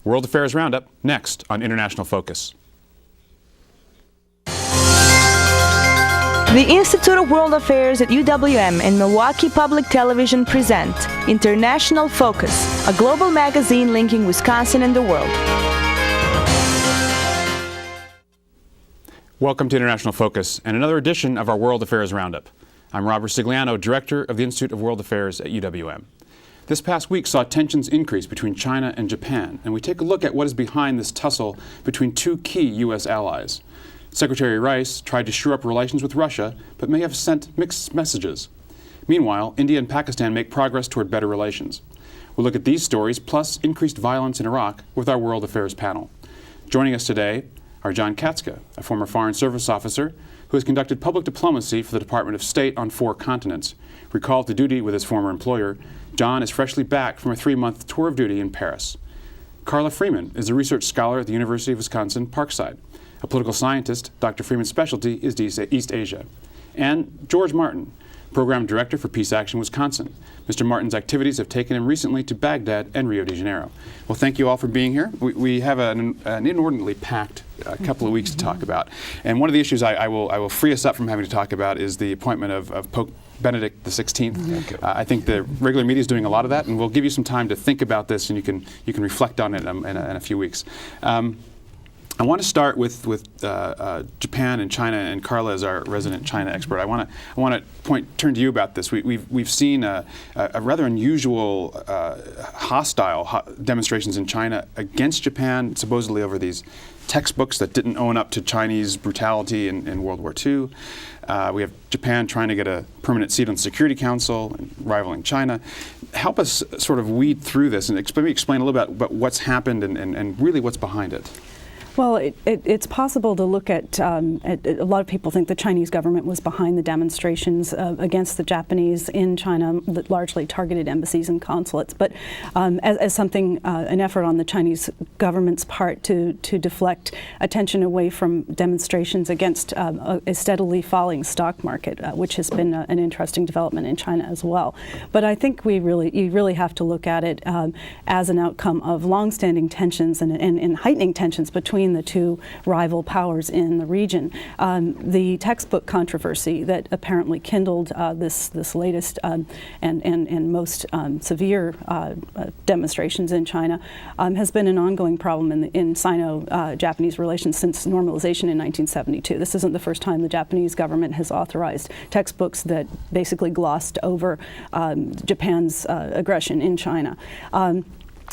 World Affairs Roundup, next on International Focus. The Institute of World Affairs at UWM and Milwaukee Public Television present International Focus, a global magazine linking Wisconsin and the world. Welcome to International Focus and another edition of our World Affairs Roundup. I'm Rob Ricigliano, Director of the Institute of World Affairs at UWM. This past week saw tensions increase between China and Japan, and we take a look at what is behind this tussle between two key U.S. allies. Secretary Rice tried to shore up relations with Russia, but may have sent mixed messages. Meanwhile, India and Pakistan make progress toward better relations. We'll look at these stories, plus increased violence in Iraq, with our World Affairs panel. Joining us today are John Katzka, a former Foreign Service officer who has conducted public diplomacy for the Department of State on 4 continents. Recalled to duty with his former employer, John is freshly back from a 3-month tour of duty in Paris. Carla Freeman is a research scholar at the University of Wisconsin-Parkside. A political scientist, Dr. Freeman's specialty is East Asia. And George Martin, Program Director for Peace Action Wisconsin. Mr. Martin's activities have taken him recently to Baghdad and Rio de Janeiro. Well, thank you all for being here. We have an inordinately packed couple of weeks to talk about. And one of the issues I will free us up from having to talk about is the appointment of Pope Benedict XVI. I think the regular media is doing a lot of that, and we'll give you some time to think about this, and you can reflect on it in a few weeks. I want to start with Japan and China, and Carla is our resident China expert. I want to turn to you about this. We've seen a rather unusual hostile demonstrations in China against Japan, supposedly over these textbooks that didn't own up to Chinese brutality in World War II. We have Japan trying to get a permanent seat on the Security Council and rivaling China. Help us sort of weed through this and explain a little bit about what's happened and really what's behind it. Well, it's possible to look at a lot of people think the Chinese government was behind the demonstrations against the Japanese in China that largely targeted embassies and consulates, but as something, an effort on the Chinese government's part to deflect attention away from demonstrations against a steadily falling stock market, which has been an interesting development in China as well. But I think you really have to look at it as an outcome of longstanding tensions and heightening tensions between the two rival powers in the region. The textbook controversy that apparently kindled this latest and most severe demonstrations in China has been an ongoing problem in Sino-Japanese relations since normalization in 1972. This isn't the first time the Japanese government has authorized textbooks that basically glossed over Japan's aggression in China.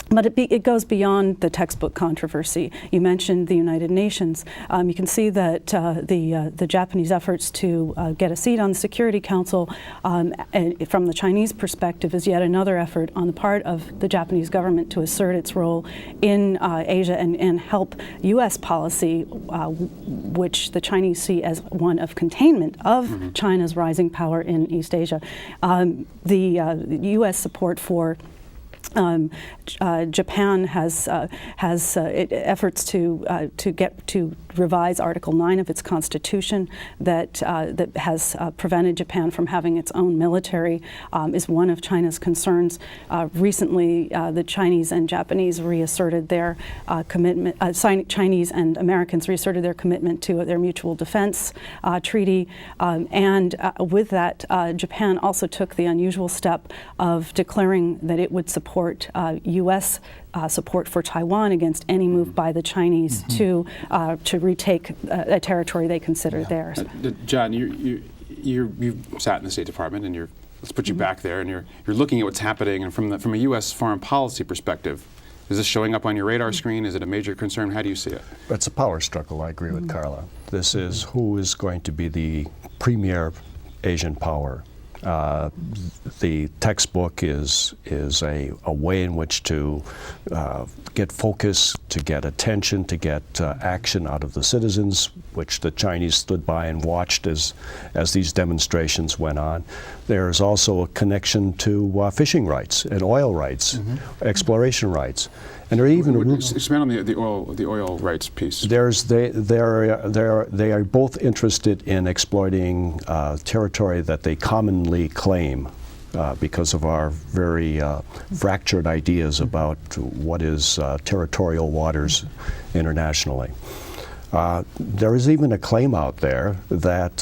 But it goes beyond the textbook controversy. You mentioned the United Nations. You can see that the Japanese efforts to get a seat on the Security Council from the Chinese perspective is yet another effort on the part of the Japanese government to assert its role in Asia and help U.S. policy, which the Chinese see as one of containment of China's rising power in East Asia. The U.S. support for Japan has efforts to revise Article 9 of its constitution that has prevented Japan from having its own military is one of China's concerns. Recently, the Chinese and Japanese reasserted their commitment. Chinese and Americans reasserted their commitment to their mutual defense treaty, and with that, Japan also took the unusual step of declaring that it would support U.S. Support for Taiwan against any move by the Chinese to retake a territory they consider theirs. John, you've sat in the State Department, and let's put you back there, and you're looking at what's happening, and from a U.S. foreign policy perspective, is this showing up on your radar screen? Is it a major concern? How do you see it? It's a power struggle. I agree with Carla. This is who is going to be the premier Asian power. The textbook is a way in which to get focus, to get attention, to get action out of the citizens, which the Chinese stood by and watched as these demonstrations went on. There's also a connection to fishing rights and oil rights, exploration rights. And there are even expand on the oil rights piece. They are both interested in exploiting territory that they commonly claim because of our very fractured ideas about what is territorial waters internationally. There is even a claim out there that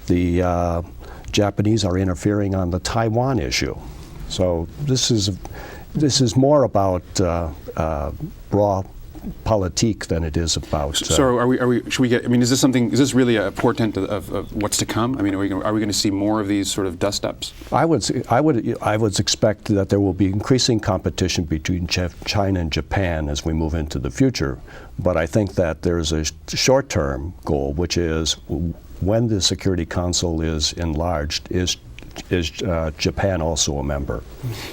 the Japanese are interfering on the Taiwan issue. So this is more about raw politique than it is about. So are we? Should we get? I mean, is this really a portent of what's to come? I mean, are we going to see more of these sort of dust-ups? I would expect that there will be increasing competition between China and Japan as we move into the future. But I think that there's a short-term goal, which is when the Security Council is enlarged, is Japan also a member?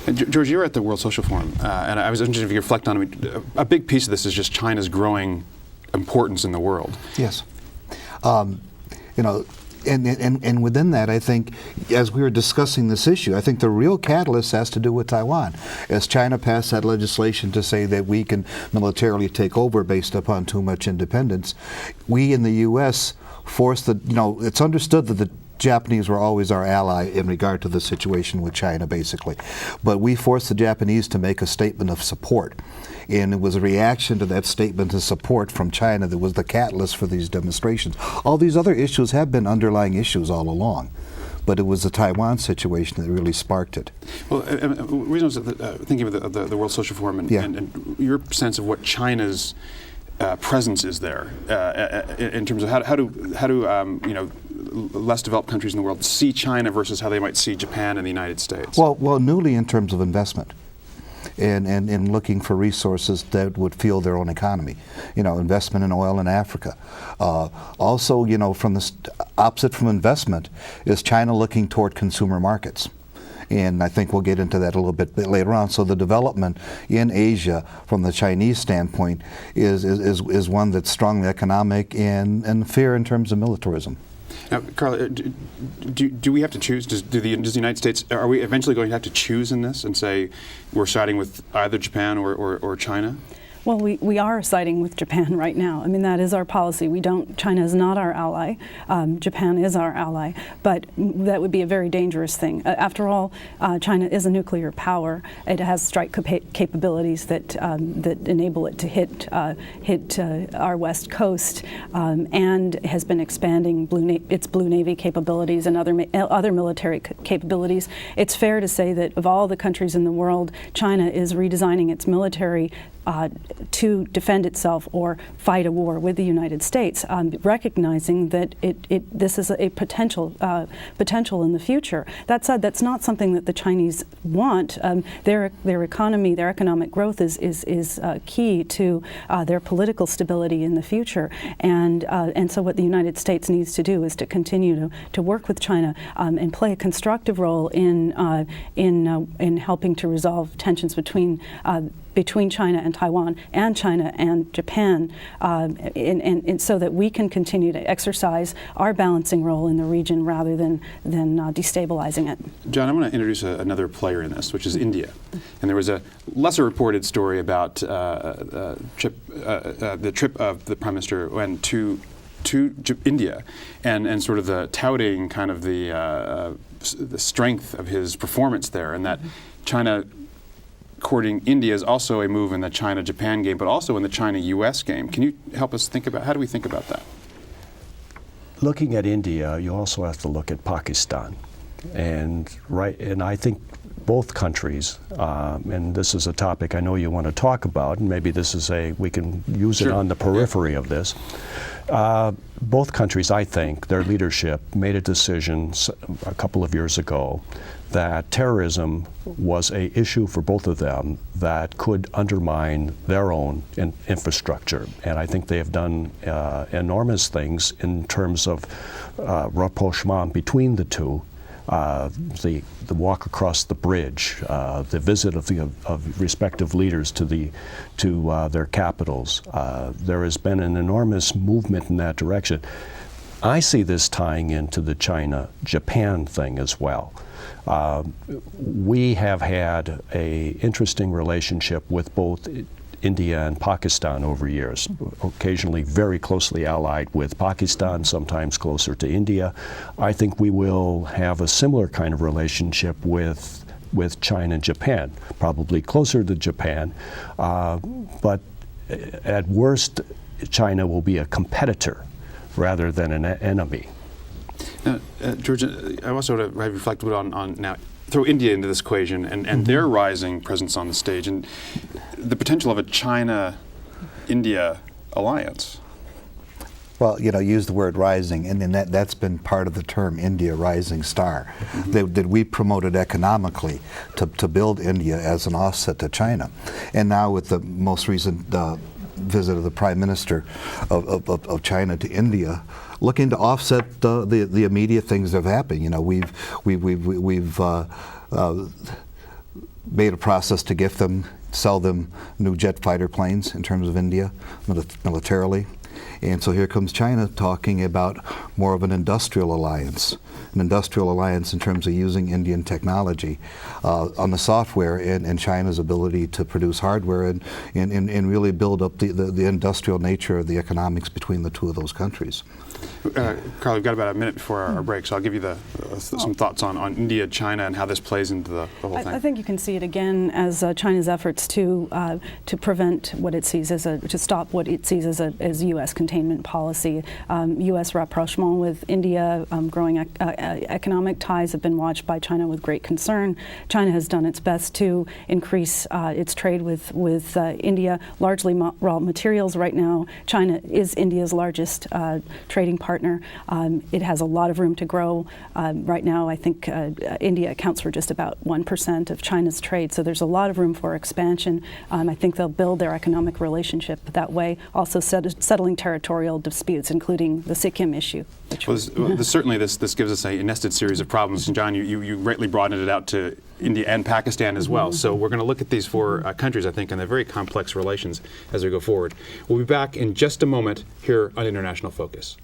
And George, you're at the World Social Forum, and I was interested if you reflect on it. A big piece of this is just China's growing importance in the world. Yes. You know, and within that, I think, as we were discussing this issue, I think the real catalyst has to do with Taiwan. As China passed that legislation to say that we can militarily take over based upon too much independence, we in the U.S. forced the, you know, it's understood that the Japanese were always our ally in regard to the situation with China, basically. But we forced the Japanese to make a statement of support. And it was a reaction to that statement of support from China that was the catalyst for these demonstrations. All these other issues have been underlying issues all along, but it was the Taiwan situation that really sparked it. Well, the reason I was thinking of the World Social Forum and your sense of what China's presence is there in terms of how do you know, less developed countries in the world see China versus how they might see Japan and the United States? Well, newly in terms of investment. And looking for resources that would fuel their own economy. You know, investment in oil in Africa. Also, you know, from the opposite from investment is China looking toward consumer markets. And I think we'll get into that a little bit later on. So the development in Asia from the Chinese standpoint is one that's strongly economic and fair in terms of militarism. Now, Carla, do we have to choose? Does the United States, are we eventually going to have to choose in this and say we're siding with either Japan or China? Well, we are siding with Japan right now. I mean, that is our policy. China is not our ally. Japan is our ally. But that would be a very dangerous thing. After all, China is a nuclear power. It has strike capabilities that enable it to hit our west coast, and has been expanding its Blue Navy capabilities and other military capabilities. It's fair to say that of all the countries in the world, China is redesigning its military to defend itself or fight a war with the United States, recognizing that this is a potential in the future. That said, that's not something that the Chinese want. Their economy, their economic growth is key to their political stability in the future, and so what the United States needs to do is to continue to work with China and play a constructive role in helping to resolve tensions between China and Taiwan and China and Japan, and so that we can continue to exercise our balancing role in the region rather than destabilizing it. John, I want to introduce another player in this, which is India. And there was a lesser reported story about the trip of the Prime Minister went to India and sort of the touting kind of the strength of his performance there, and that China courting India is also a move in the China-Japan game, but also in the China-US game. Can you help us think about, how do we think about that? Looking at India, you also have to look at Pakistan. And I think both countries, and this is a topic I know you want to talk about, and maybe this is we can use it on the periphery of this. Both countries, I think, their leadership made a decision a couple of years ago that terrorism was an issue for both of them that could undermine their own infrastructure. And I think they have done enormous things in terms of rapprochement between the two. The walk across the bridge, the visit of respective leaders to their capitals. There has been an enormous movement in that direction. I see this tying into the China-Japan thing as well. We have had an interesting relationship with both India and Pakistan over years, occasionally very closely allied with Pakistan, sometimes closer to India. I think we will have a similar kind of relationship with China and Japan, probably closer to Japan, but at worst, China will be a competitor rather than an enemy. George, I also want to reflect a bit on now, throw India into this equation and their rising presence on the stage and the potential of a China-India alliance. Well, use the word rising, and then that's been part of the term India rising star. That we promoted economically to build India as an offset to China. And now with the most recent visit of the Prime Minister of China to India, looking to offset the immediate things that have happened. We've made a process to sell them new jet fighter planes in terms of India militarily. And so here comes China talking about more of an industrial alliance in terms of using Indian technology on the software and China's ability to produce hardware and really build up the industrial nature of the economics between the two of those countries. Carla, we've got about a minute before our break, so I'll give you some thoughts on India, China, and how this plays into the whole thing. I think you can see it again as China's efforts to prevent what it sees to stop what it sees as U.S. containment policy. U.S. rapprochement with India, growing economic ties have been watched by China with great concern. China has done its best to increase its trade with India, largely raw materials right now. China is India's largest trading partner. It has a lot of room to grow. Right now, I think India accounts for just about 1% of China's trade, so there's a lot of room for expansion. I think they'll build their economic relationship that way, also settling territorial disputes, including the Sikkim issue. Certainly this gives us a nested series of problems. And John, you rightly broadened it out to India and Pakistan as well. So we're going to look at these four countries, I think, and their very complex relations as we go forward. We'll be back in just a moment here on International Focus.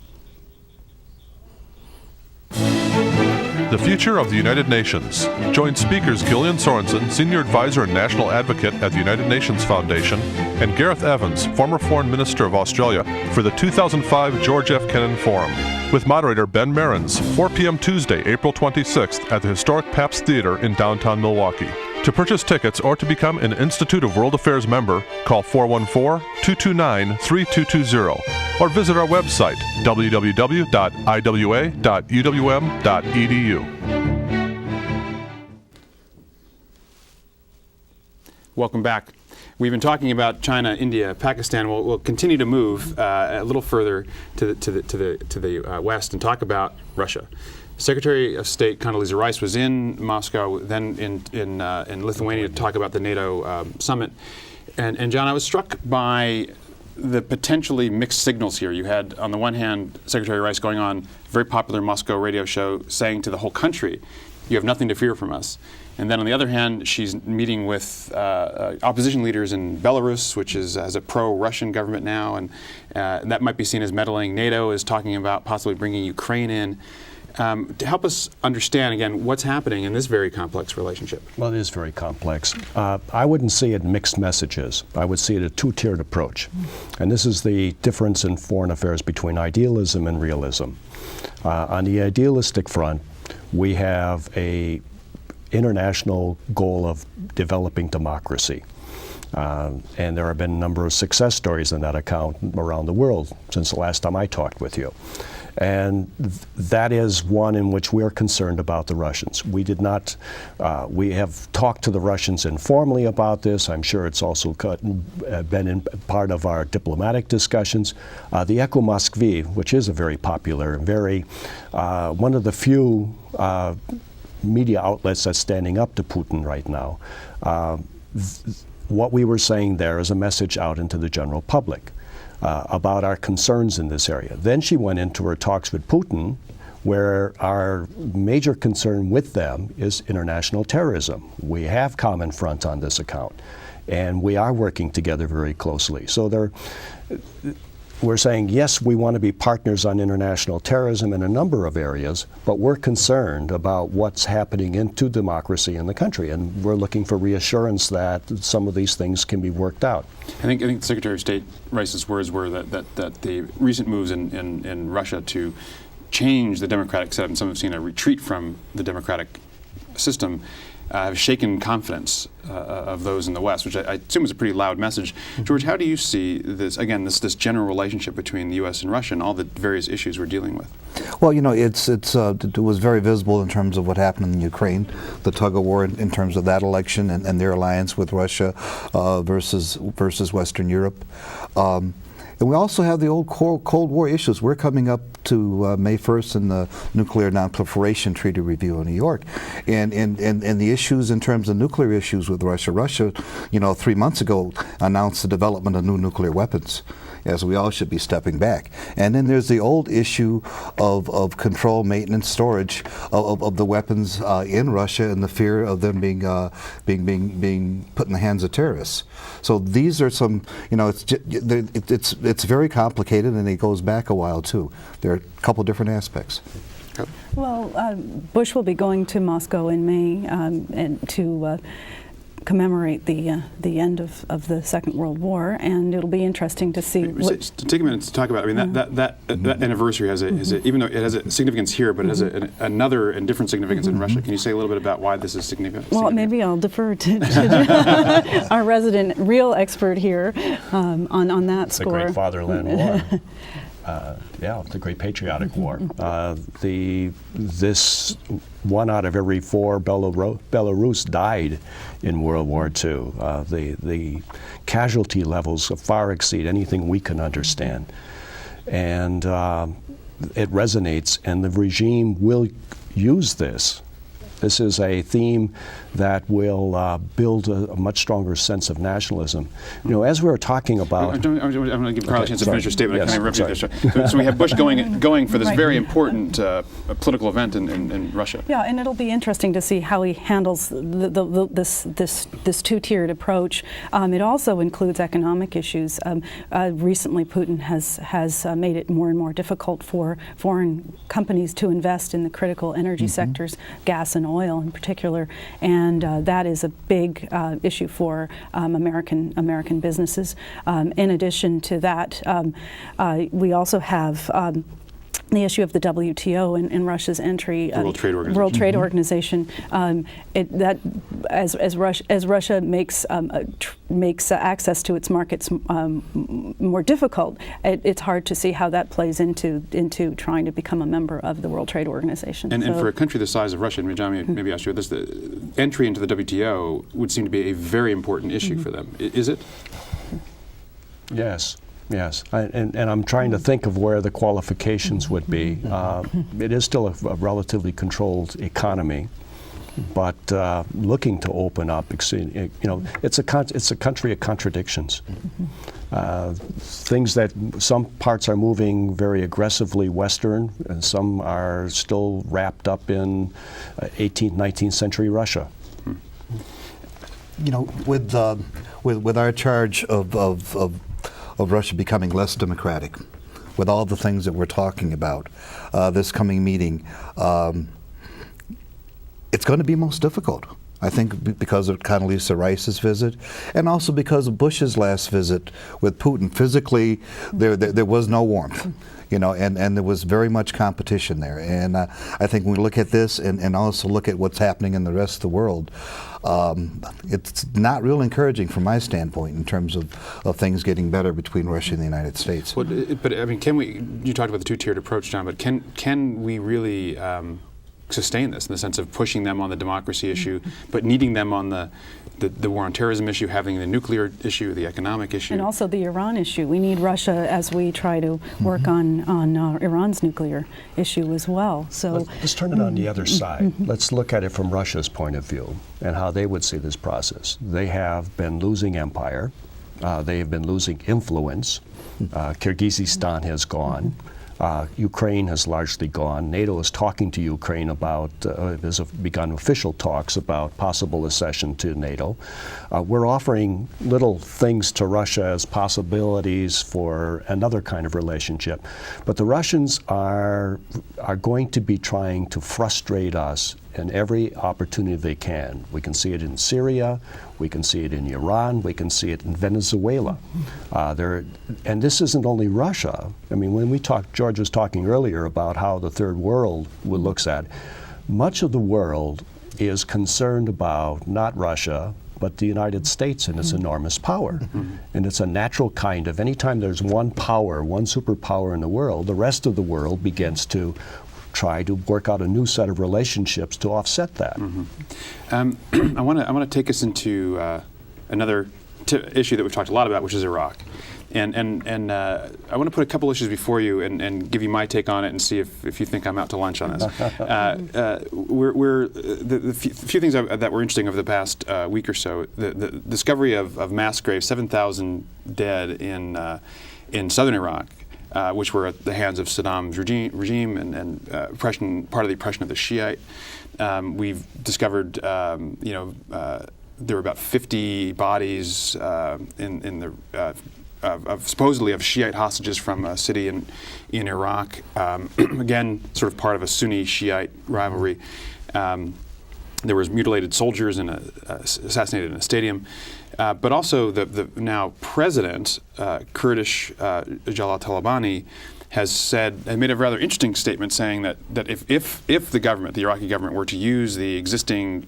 The future of the United Nations. Join speakers Gillian Sorensen, Senior Advisor and National Advocate at the United Nations Foundation, and Gareth Evans, former Foreign Minister of Australia, for the 2005 George F. Kennan Forum, with moderator Ben Merens, 4 p.m. Tuesday, April 26th at the historic Pabst Theater in downtown Milwaukee. To purchase tickets or to become an Institute of World Affairs member, call 414-229-3220 or visit our website, www.iwa.uwm.edu. Welcome back. We've been talking about China, India, Pakistan. We'll continue to move a little further to the west and talk about Russia. Secretary of State Condoleezza Rice was in Moscow, then in Lithuania to talk about the NATO summit. And John, I was struck by the potentially mixed signals here. You had, on the one hand, Secretary Rice going on a very popular Moscow radio show saying to the whole country, you have nothing to fear from us. And then on the other hand, she's meeting with opposition leaders in Belarus, which has a pro-Russian government now, and that might be seen as meddling. NATO is talking about possibly bringing Ukraine in. To help us understand, again, what's happening in this very complex relationship. Well, it is very complex. I wouldn't see it mixed messages. I would see it a two-tiered approach. And this is the difference in foreign affairs between idealism and realism. On the idealistic front, we have a international goal of developing democracy. And there have been a number of success stories in that account around the world since the last time I talked with you. And that is one in which we're concerned about the Russians. We have talked to the Russians informally about this. I'm sure it's also been part of our diplomatic discussions. The Echo Moskvy, which is a very popular, one of the few media outlets that's standing up to Putin right now. What we were saying there is a message out into the general public about our concerns in this area. Then she went into her talks with Putin, where our major concern with them is international terrorism. We have common front on this account, and we are working together very closely. So we're saying, yes, we want to be partners on international terrorism in a number of areas, but we're concerned about what's happening into democracy in the country, and we're looking for reassurance that some of these things can be worked out. I think Secretary of State Rice's words were that the recent moves in Russia to change the democratic setup, and some have seen a retreat from the democratic system, have shaken confidence of those in the West, which I assume is a pretty loud message. George, how do you see this, again, this general relationship between the U.S. and Russia and all the various issues we're dealing with? Well, you know, it was very visible in terms of what happened in Ukraine, the tug of war in terms of that election and their alliance with Russia versus Western Europe. And we also have the old Cold War issues. We're coming up to May 1st in the Nuclear Non-Proliferation Treaty Review in New York. And the issues in terms of nuclear issues with Russia. Russia, you know, 3 months ago announced the development of new nuclear weapons, as we all should be stepping back. And then there's the old issue of control, maintenance, storage of the weapons in Russia, and the fear of them being put in the hands of terrorists. So these are some, you know, it's very complicated, and it goes back a while too. There are a couple different aspects. Well, Bush will be going to Moscow in May and to commemorate the end of the Second World War, and it'll be interesting to see. Take a minute to talk about it. I mean, that anniversary has even though it has a significance here, but it has another and different significance in Russia. Can you say a little bit about why this is significant? Well, maybe I'll defer to our resident real expert here on that score. The Great Fatherland War. Yeah, the Great Patriotic War. This 1 out of every 4 Belarus died in World War II. The casualty levels far exceed anything we can understand. And it resonates, and the regime will use this. This is a theme that will build a much stronger sense of nationalism. You know, as we were talking about... I'm going to give Carla a chance to finish your statement. Yes, I can interrupt you. So we have Bush going for this very important political event in Russia. Yeah, and it'll be interesting to see how he handles this two-tiered approach. It also includes economic issues. Recently, Putin has made it more and more difficult for foreign companies to invest in the critical energy sectors, gas and oil in particular, and that is a big issue for American businesses. In addition to that, we also have the issue of the WTO and Russia's entry, World Trade Organization. World Trade Organization. As Russia makes access to its markets more difficult, it's hard to see how that plays into trying to become a member of the World Trade Organization. And for a country the size of Russia, and John, maybe ask you this: the entry into the WTO would seem to be a very important issue for them. Is it? Yes. Yes, and I'm trying to think of where the qualifications would be. It is still a relatively controlled economy, but looking to open up. You know, it's a country of contradictions. Things that some parts are moving very aggressively Western, and some are still wrapped up in 18th, 19th century Russia. You know, with our charge of Russia becoming less democratic, with all the things that we're talking about, this coming meeting, it's going to be most difficult. I think because of Condoleezza Rice's visit, and also because of Bush's last visit with Putin. Physically, there was no warmth, you know, and there was very much competition there. And I think when we look at this and also look at what's happening in the rest of the world, it's not real encouraging from my standpoint in terms of things getting better between Russia and the United States. Well, but I mean, you talked about the two-tiered approach, John, but can we really sustain this in the sense of pushing them on the democracy issue, but needing them on the war on terrorism issue, having the nuclear issue, the economic issue? And also the Iran issue. We need Russia as we try to work on Iran's nuclear issue as well. So let's turn it on the other side. Let's look at it from Russia's point of view and how they would see this process. They have been losing empire. They have been losing influence. Kyrgyzstan has gone. Ukraine has largely gone. NATO is talking to Ukraine about, has begun official talks about possible accession to NATO. We're offering little things to Russia as possibilities for another kind of relationship. But the Russians are going to be trying to frustrate us in every opportunity they can. We can see it in Syria, we can see it in Iran, we can see it in Venezuela. And this isn't only Russia. I mean, when we talked, George was talking earlier about how the third world looks at, much of the world is concerned about not Russia, but the United States and its enormous power. And it's a natural kind of, anytime there's one power, one superpower in the world, the rest of the world begins to try to work out a new set of relationships to offset that. I want to take us into another issue that we've talked a lot about, which is Iraq. And I want to put a couple issues before you and give you my take on it and see if you think I'm out to lunch on this. The few things that were interesting over the past week or so, the discovery of mass graves, 7,000 dead in southern Iraq, which were at the hands of Saddam's regime and part of the oppression of the Shiite. We've discovered, there were about 50 bodies supposedly of Shiite hostages from a city in Iraq. Again, sort of part of a Sunni-Shiite rivalry. There was mutilated soldiers assassinated in a stadium. But also the now president, Kurdish Jalal Talabani, has made a rather interesting statement saying that if the government, the Iraqi government, were to use the existing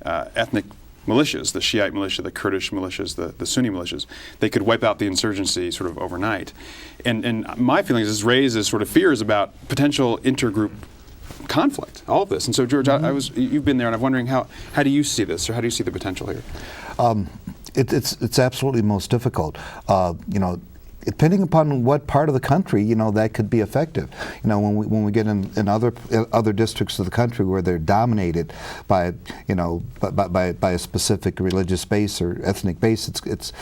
ethnic militias, the Shiite militia, the Kurdish militias, the Sunni militias, they could wipe out the insurgency sort of overnight. And my feeling is this raises sort of fears about potential intergroup conflict, all of this. And so, George, you've been there, and I'm wondering how do you see this, or how do you see the potential here? It's absolutely most difficult. Depending upon what part of the country, that could be effective. When we get in other districts of the country where they're dominated by a specific religious base or ethnic base, it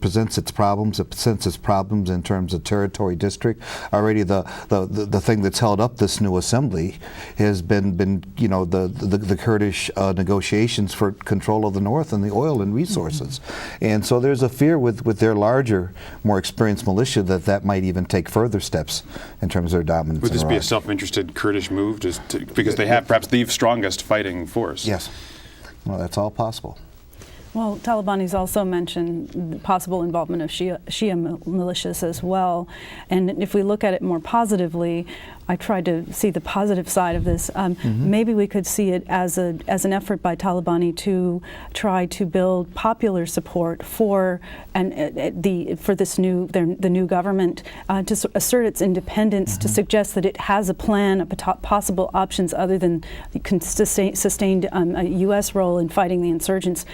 presents its problems. It presents its problems in terms of territory district. Already the thing that's held up this new assembly has been the Kurdish negotiations for control of the north and the oil and resources. And so there's a fear with their larger, more experienced militia that might even take further steps in terms of their dominance. Would this in be a Iraq. self-interested Kurdish move because they have perhaps the strongest fighting force? Yes. Well, that's all possible. Well, Talabani's also mentioned the possible involvement of Shia militias as well. And if we look at it more positively, I tried to see the positive side of this. Maybe we could see it as an effort by Talabani to try to build popular support for the new government to assert its independence, to suggest that it has a plan of possible options other than sustained U.S. role in fighting the insurgents.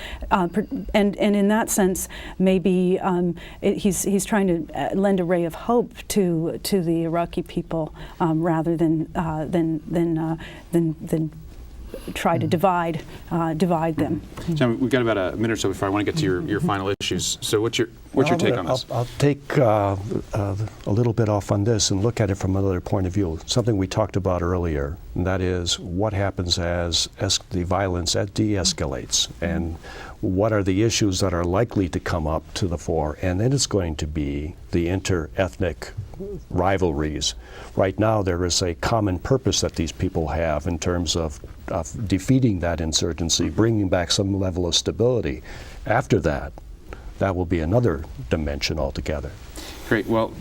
And in that sense, maybe he's trying to lend a ray of hope to the Iraqi people. Rather than try to divide them. John, we've got about a minute or so before I want to get to your final issues. So what's your take on this? I'll take a little bit off on this and look at it from another point of view. Something we talked about earlier, and that is what happens as the violence de-escalates, and what are the issues that are likely to come up to the fore, and then it's going to be the inter-ethnic rivalries. Right now there is a common purpose that these people have in terms of defeating that insurgency, bringing back some level of stability. After that will be another dimension altogether. Great. Well,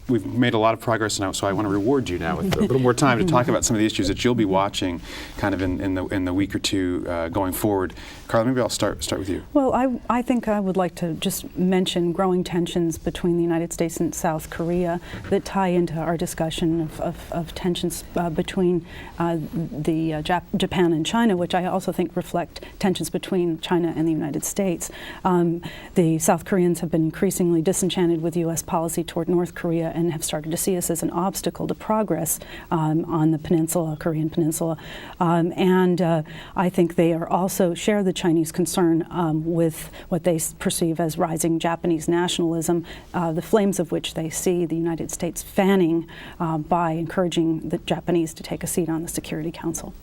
we've made a lot of progress now, so I want to reward you now with a little more time to talk about some of the issues that you'll be watching kind of in the week or two going forward. Carla, maybe I'll start with you. Well, I think I would like to just mention growing tensions between the United States and South Korea that tie into our discussion of tensions between Japan and China, which I also think reflect tensions between China and the United States. The South Koreans have been increasingly disenchanted with U.S. policy toward North Korea and have started to see us as an obstacle to progress on the peninsula, Korean peninsula. I think they are also share the Chinese concern with what they perceive as rising Japanese nationalism, the flames of which they see the United States fanning by encouraging the Japanese to take a seat on the Security Council.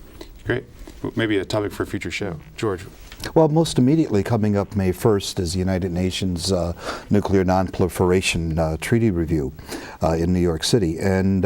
Great. Maybe a topic for a future show. George. Well, most immediately coming up May 1st is the United Nations Nuclear Non-Proliferation Treaty Review in New York City. And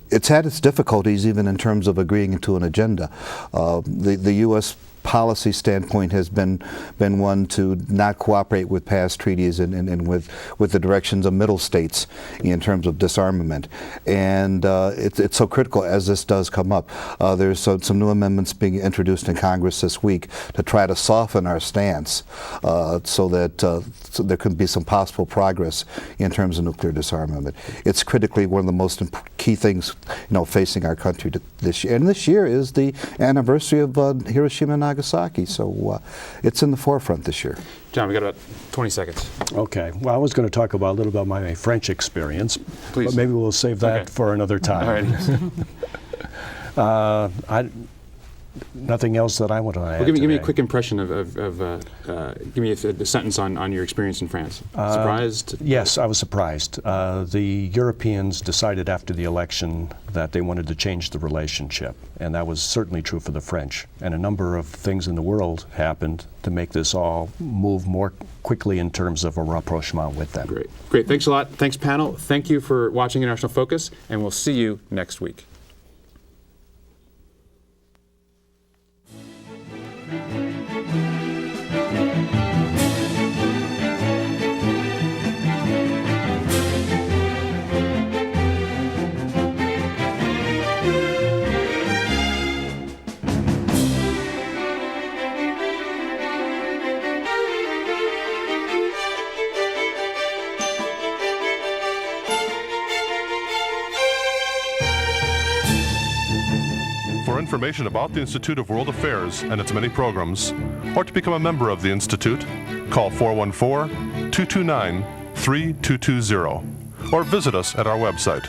it's had its difficulties even in terms of agreeing to an agenda. The U.S. policy standpoint has been one to not cooperate with past treaties and with the directions of middle states in terms of disarmament. And it's so critical as this does come up. There's some new amendments being introduced in Congress this week to try to soften our stance so that so there could be some possible progress in terms of nuclear disarmament. It's critically one of the most key things facing our country this year. And this year is the anniversary of Hiroshima and Nagasaki, so it's in the forefront this year. John, we got about 20 seconds. Okay. Well, I was going to talk about a little bit about my French experience, Please. but maybe we'll save that for another time. All right. Nothing else that I want to add. Well, give me a today. quick impression of give me a sentence on your experience in France. Surprised? Yes, I was surprised. The Europeans decided after the election that they wanted to change the relationship, and that was certainly true for the French. And a number of things in the world happened to make this all move more quickly in terms of a rapprochement with them. Great. Great. Thanks a lot. Thanks, panel. Thank you for watching International Focus, and we'll see you next week. For information about the Institute of World Affairs and its many programs, or to become a member of the Institute, call 414-229-3220 or visit us at our website,